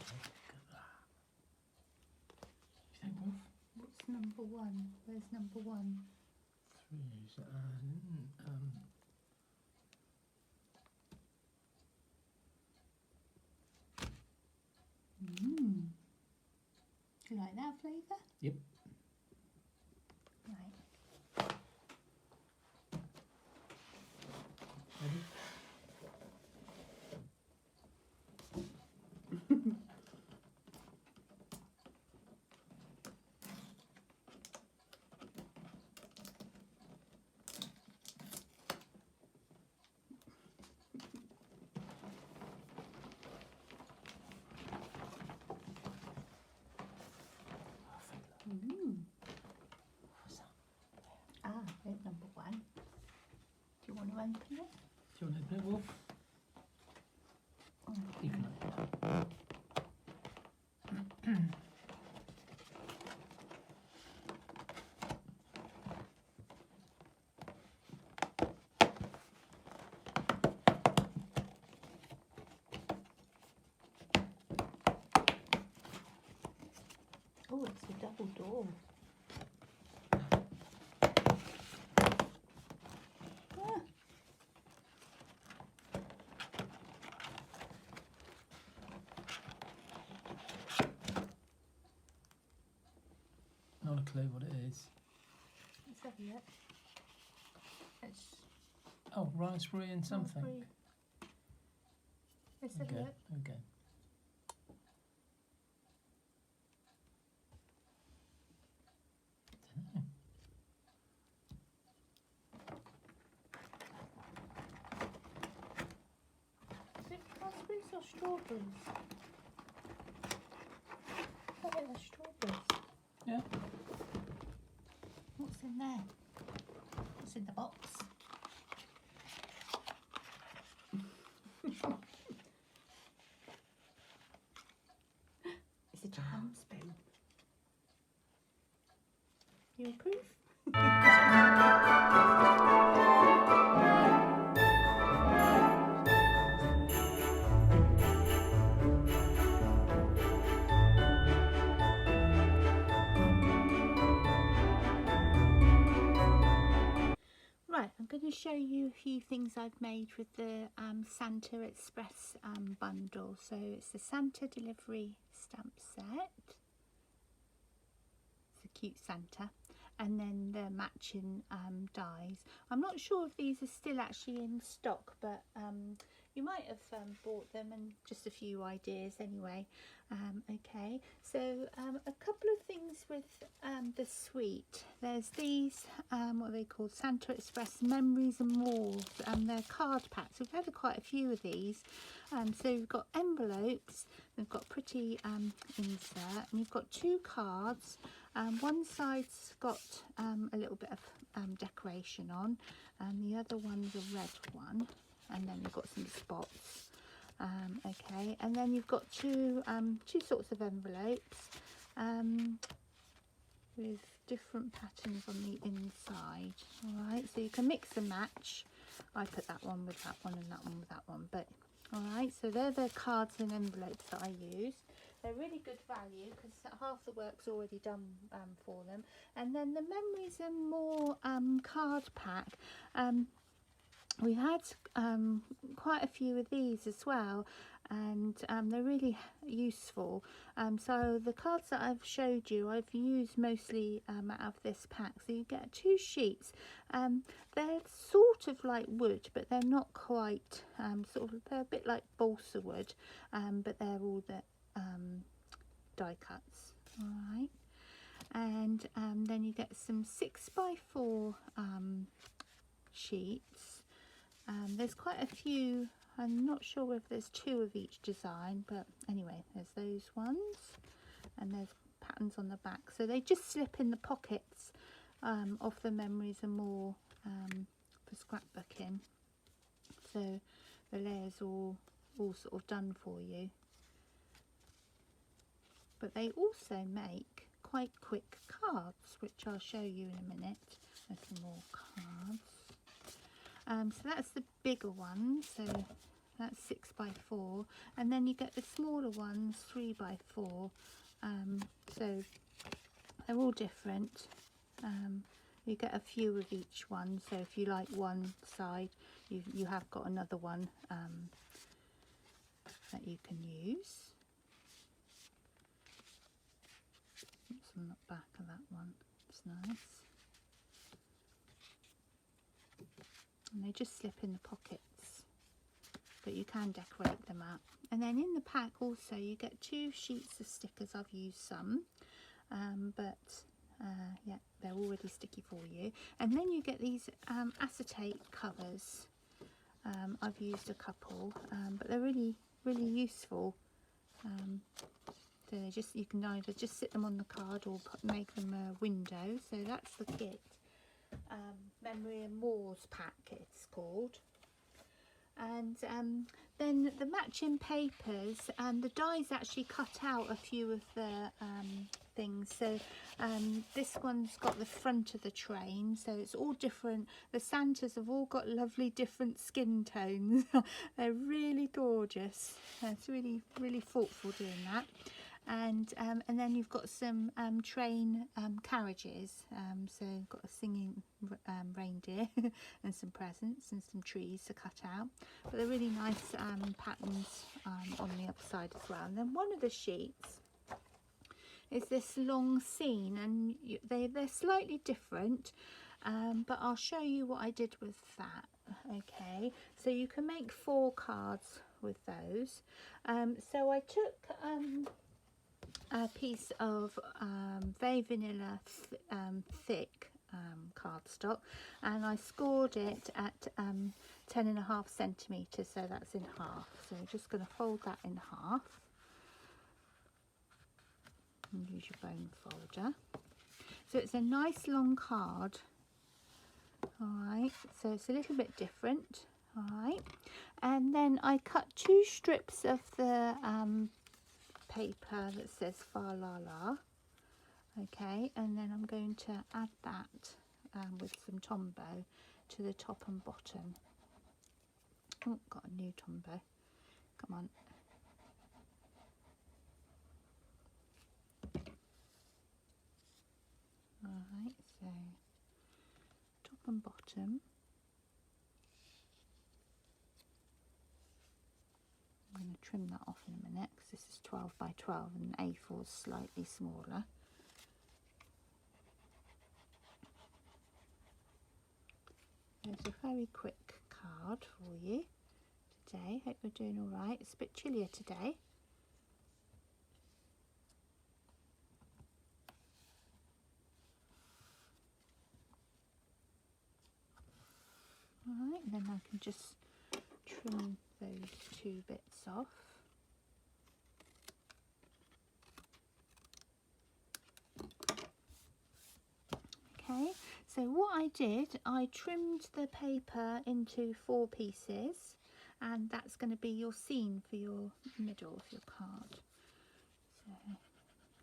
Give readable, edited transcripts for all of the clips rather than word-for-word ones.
You think, Wolf? What's number one? Where's number one? 3's. Do you like that flavour? Yep. Right. Ready? What's that? Ah, there's number one. Do you want to open it? Do you want to open it, Wolf? Oh. You can open it. Oh, it's a double door. Ah. Not a clue what it is. Let's have a look. It's Oh, raspberry and something. raspberry. Let's have a Okay. look. Okay. Dunno. Is it raspberries or strawberries? I think they're strawberries. Yeah. What's in there? What's in the box? It's a jam spoon. You approve? Right, I'm going to show you a few things I've made with the Santa Express bundle. So it's the Santa delivery stamp set. It's a cute Santa. And then the matching dies. I'm not sure if these are still actually in stock, but you might have bought them, and just a few ideas anyway. Okay, so a couple of things with the suite. There's these, what are they called? Santa Express Memories and More. They're card packs. We've had quite a few of these. So we've got envelopes, we've got pretty insert, and we've got two cards. One side's got a little bit of decoration on, and the other one's a red one, and then you've got some spots. Okay, and then you've got two sorts of envelopes with different patterns on the inside. All right, so you can mix and match. I put that one with that one and that one with that one, but all right, so they're the cards and envelopes that I used. They're really good value because half the work's already done for them. And then the Memories and More card pack. We had quite a few of these as well, and they're really useful. So the cards that I've showed you, I've used mostly out of this pack. So you get 2 sheets. They're sort of like wood, but they're not quite. They're a bit like balsa wood, but they're all the die cuts. All right, and then you get some 6x4 sheets. There's quite a few. I'm not sure whether there's 2 of each design, but anyway, there's those ones, and there's patterns on the back, so they just slip in the pockets of the Memories and More for scrapbooking. So the layers all sort of done for you. But they also make quite quick cards, which I'll show you in a minute. There's some more cards. So that's the bigger one. So that's 6 by 4, and then you get the smaller ones 3 by 4. So they're all different. You get a few of each one, so if you like one side, you have got another one that you can use. What's on the back of that one? It's nice. And they just slip in the pockets, but you can decorate them up. And then in the pack also you get 2 sheets of stickers. I've used some, but yeah, they're already sticky for you. And then you get these acetate covers. I've used a couple, but they're really useful. So they just, you can either just sit them on the card or make them a window. So that's the kit. Memory and Moors pack it's called. And then the matching papers, and the dies actually cut out a few of the things. So this one's got the front of the train, so it's all different. The Santas have all got lovely different skin tones. They're really gorgeous. It's really thoughtful doing that. And then you've got some train carriages, so you've got a singing reindeer and some presents and some trees to cut out, but they're really nice patterns on the other side as well. And then one of the sheets is this long scene, and they're slightly different, but I'll show you what I did with that. Okay, so you can make 4 cards with those. So I took a piece of very vanilla thick cardstock, and I scored it at 10.5 centimetres, so that's in half. So I'm just going to fold that in half and use your bone folder. So it's a nice long card. Alright, so it's a little bit different. Alright, and then I cut 2 strips of the paper that says Fa La La. Okay, and then I'm going to add that with some Tombow to the top and bottom. Oh, got a new Tombow. Come on. Alright, so top and bottom. I'm going to trim that off in a minute because this is 12 by 12 and A4 is slightly smaller. There's a very quick card for you today. Hope you're doing all right. It's a bit chillier today. Alright, and then I can just trim those 2 bits off. Okay, so what I did, I trimmed the paper into 4 pieces, and that's going to be your scene for your middle of your card. So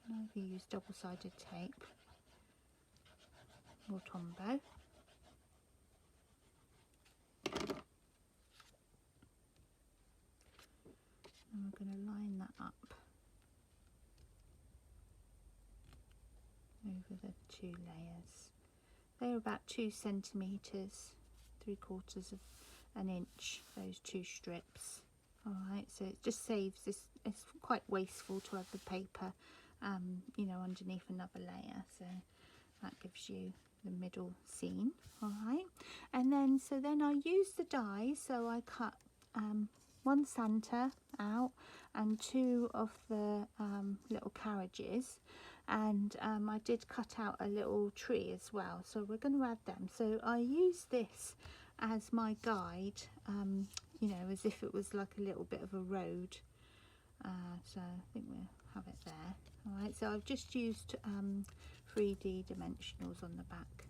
now you use double-sided tape or Tombow. And we're going to line that up over the 2 layers. They're about 2 centimetres, 3/4 of an inch, those 2 strips. Alright, so it just saves this, it's quite wasteful to have the paper you know, underneath another layer, so that gives you the middle scene. Alright, and then so then I used the die, so I cut 1 Santa out and 2 of the little carriages, and I did cut out a little tree as well, so we're going to add them. So I use this as my guide, you know, as if it was like a little bit of a road. So I think we'll have it there. Alright, so I've just used 3D dimensionals on the back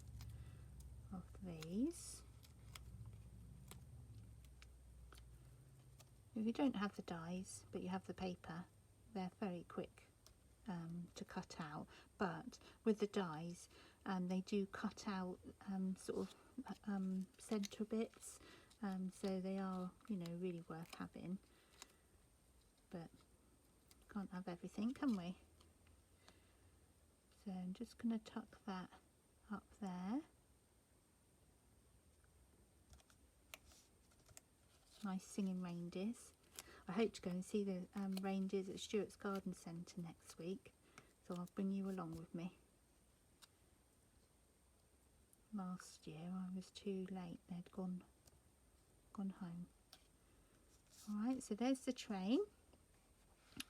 of these. If you don't have the dies but you have the paper, they're very quick to cut out, but with the dies they do cut out sort of centre bits So they are, you know, really worth having, but can't have everything, can we? So I'm just going to tuck that up there. Nice singing reindeers. I hope to go and see the reindeers at Stuart's Garden Centre next week, so I'll bring you along with me. Last year I was too late, they'd gone home. Alright, so there's the train,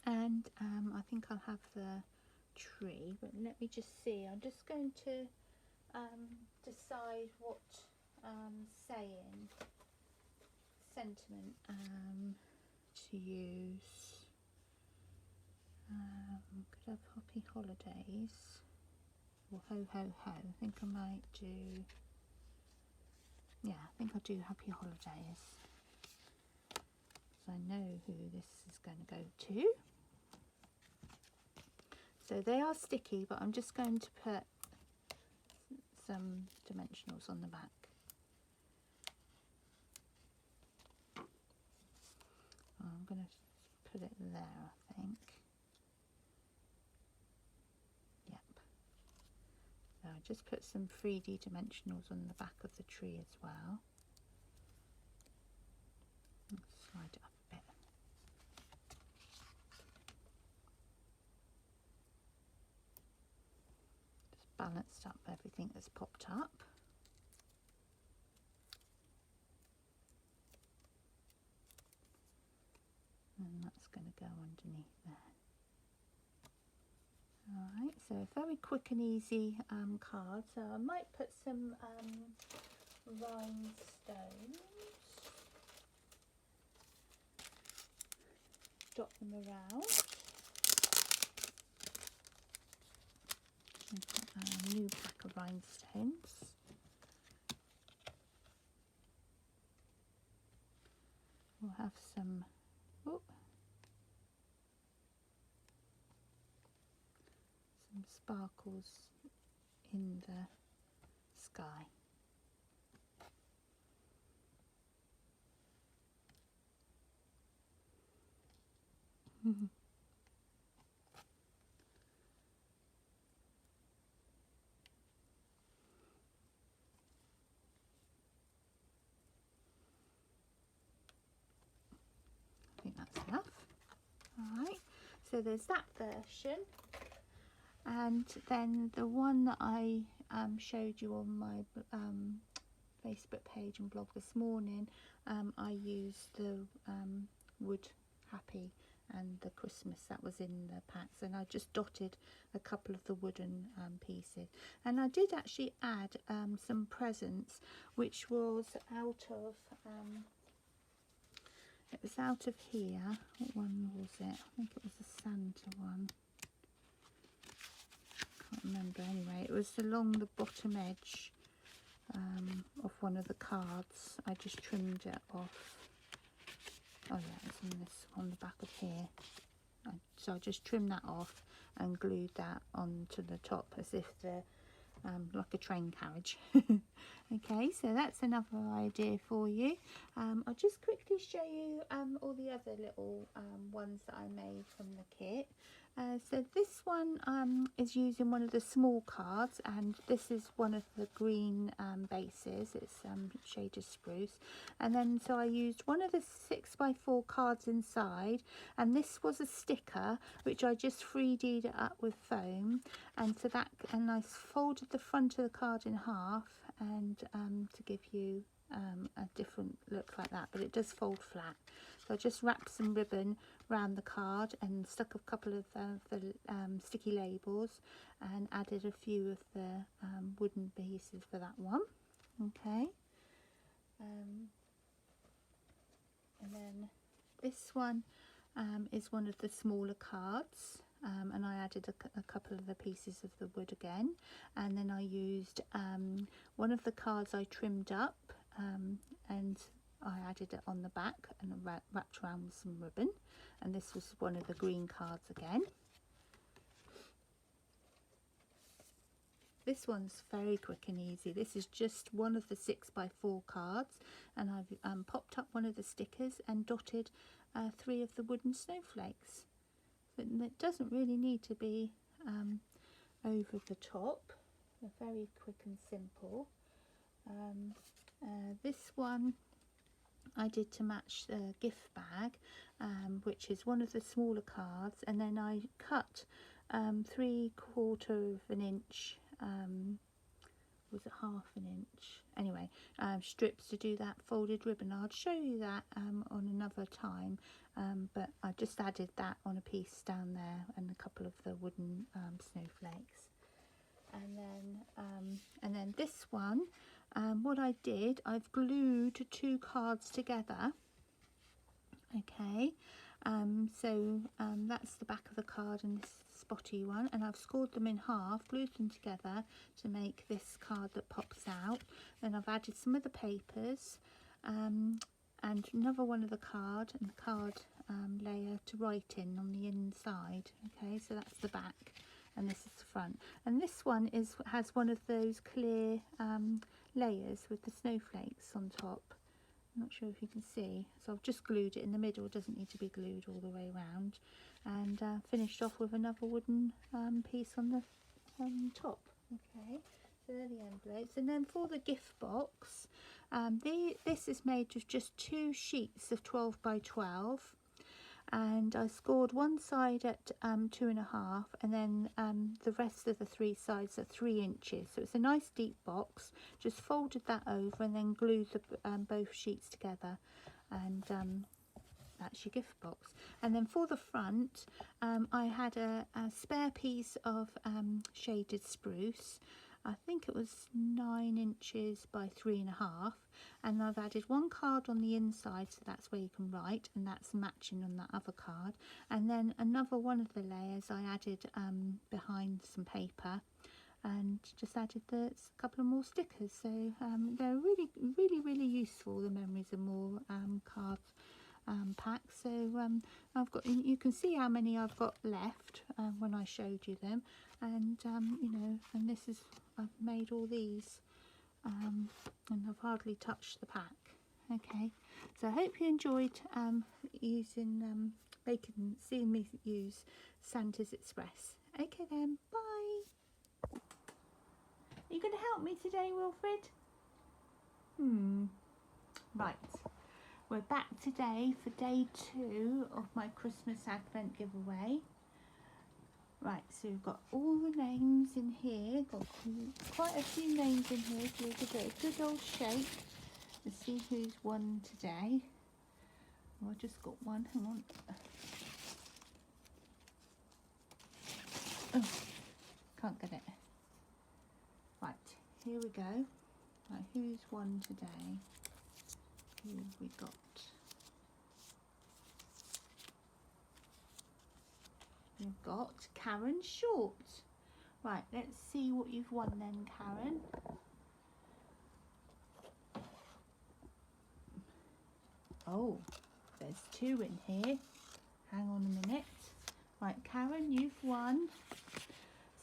and I think I'll have the tree, but let me just see. I'm just going to decide what sentiment to use. Could have happy holidays or ho ho ho. I think I might do, yeah, I think I'll do happy holidays, so I know who this is going to go to. So they are sticky, but I'm just going to put some dimensionals on the back. I'm going to put it there, I think. Yep. So I just put some 3D dimensionals on the back of the tree as well. Let's slide it up a bit. Just balanced up everything that's popped up. And that's going to go underneath there. Alright, so a very quick and easy card. So I might put some rhinestones, dot them around. I've got a new pack of rhinestones. We'll have some, oh, some sparkles in the sky. I think that's enough. Alright, so there's that version, and then the one that I showed you on my Facebook page and blog this morning, I used the wood happy and the Christmas that was in the packs, and I just dotted a couple of the wooden pieces, and I did actually add some presents, which was out of it was out of here. What one was it? I think it was a Santa one. Can't remember. Anyway, it was along the bottom edge of one of the cards. I just trimmed it off. Oh yeah, it's on this, on the back of here. So I just trimmed that off and glued that onto the top as if the like a train carriage. Okay, so that's another idea for you. I'll just quickly show you all the other little ones that I made from the kit. So this one is using one of the small cards, and this is one of the green bases. It's shaded spruce, and then so I used one of the 6x4 cards inside, and this was a sticker which I just 3D'd it up with foam, and so that, and I folded the front of the card in half, and to give you a different look like that, but it does fold flat. So I just wrapped some ribbon around the card and stuck a couple of the sticky labels, and added a few of the wooden pieces for that one. Okay, and then this one is one of the smaller cards, and I added a couple of the pieces of the wood again, and then I used one of the cards I trimmed up, and I added it on the back and wrapped around with some ribbon, and this was one of the green cards again. This one's very quick and easy. This is just one of the 6x4 cards, and I've popped up one of the stickers and dotted 3 of the wooden snowflakes. So it doesn't really need to be over the top. They're very quick and simple. This one I did to match the gift bag, which is one of the smaller cards, and then I cut 3/4 of an inch, was it half an inch? Anyway, strips to do that folded ribbon. I'll show you that on another time, but I just added that on a piece down there and a couple of the wooden snowflakes. And then this one, what I did, I've glued 2 cards together. Okay, so that's the back of the card and this spotty one, and I've scored them in half, glued them together to make this card that pops out. Then I've added some of the papers and another one of the card and the card layer to write in on the inside. Okay, so that's the back and this is the front, and this one has one of those clear layers with the snowflakes on top. I'm not sure if you can see, so I've just glued it in the middle. It doesn't need to be glued all the way around, and finished off with another wooden piece on the top. Okay, so they're the envelopes. And then for the gift box, this is made with just 2 sheets of 12x12, and I scored one side at 2.5, and then the rest of the 3 sides at 3 inches. So it's a nice deep box. Just folded that over and then glued the, both sheets together, and that's your gift box. And then for the front, I had a spare piece of shaded spruce. I think it was 9 inches by 3.5, and I've added 1 card on the inside, so that's where you can write, and that's matching on that other card. And then another one of the layers I added behind some paper, and just added a couple of more stickers. So they're really useful, the Memories and More card pack. So I've got, you can see how many I've got left when I showed you them, and you know, and this is, I've made all these, and I've hardly touched the pack. Okay, so I hope you enjoyed using seeing me use Santa's Express. Okay then, bye. Are you going to help me today, Wilfred? Right, we're back today for day 2 of my Christmas Advent giveaway. Right, so we've got all the names in here, got quite a few names in here, so we'll give it a good old shake to see who's won today. Oh, I just got one, hang on. Oh, can't get it. Right, here we go. Right, who's won today? Who have we got? We've got Karen Short. Right, let's see what you've won then, Karen. Oh, there's 2 in here. Hang on a minute. Right, Karen, you've won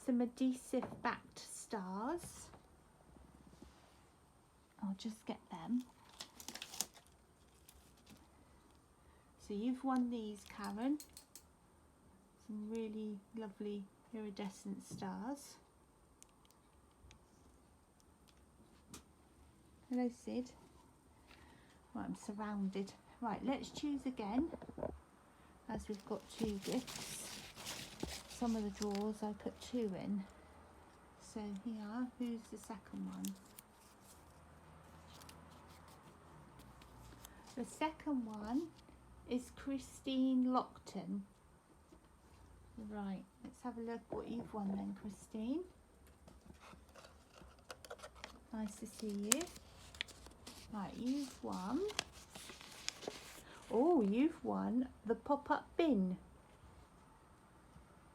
some adhesive backed stars. I'll just get them. So you've won these, Karen. Some really lovely iridescent stars. Hello, Sid. Right, I'm surrounded. Right, let's choose again, as we've got 2 gifts. Some of the drawers I put 2 in. So here, who's the second one? The second one is Christine Lockton. Right, let's have a look what you've won then, Christine. Nice to see you. Right, you've won. Oh, you've won the pop-up bin.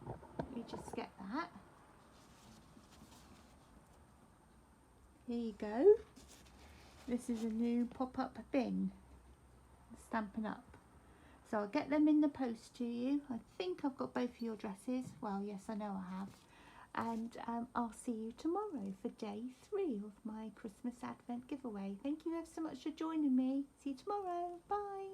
Let me just get that. Here you go. This is a new pop-up bin. Stampin' Up. So I'll get them in the post to you. I think I've got both of your addresses. Well, yes, I know I have. And I'll see you tomorrow for day 3 of my Christmas Advent giveaway. Thank you ever so much for joining me. See you tomorrow. Bye.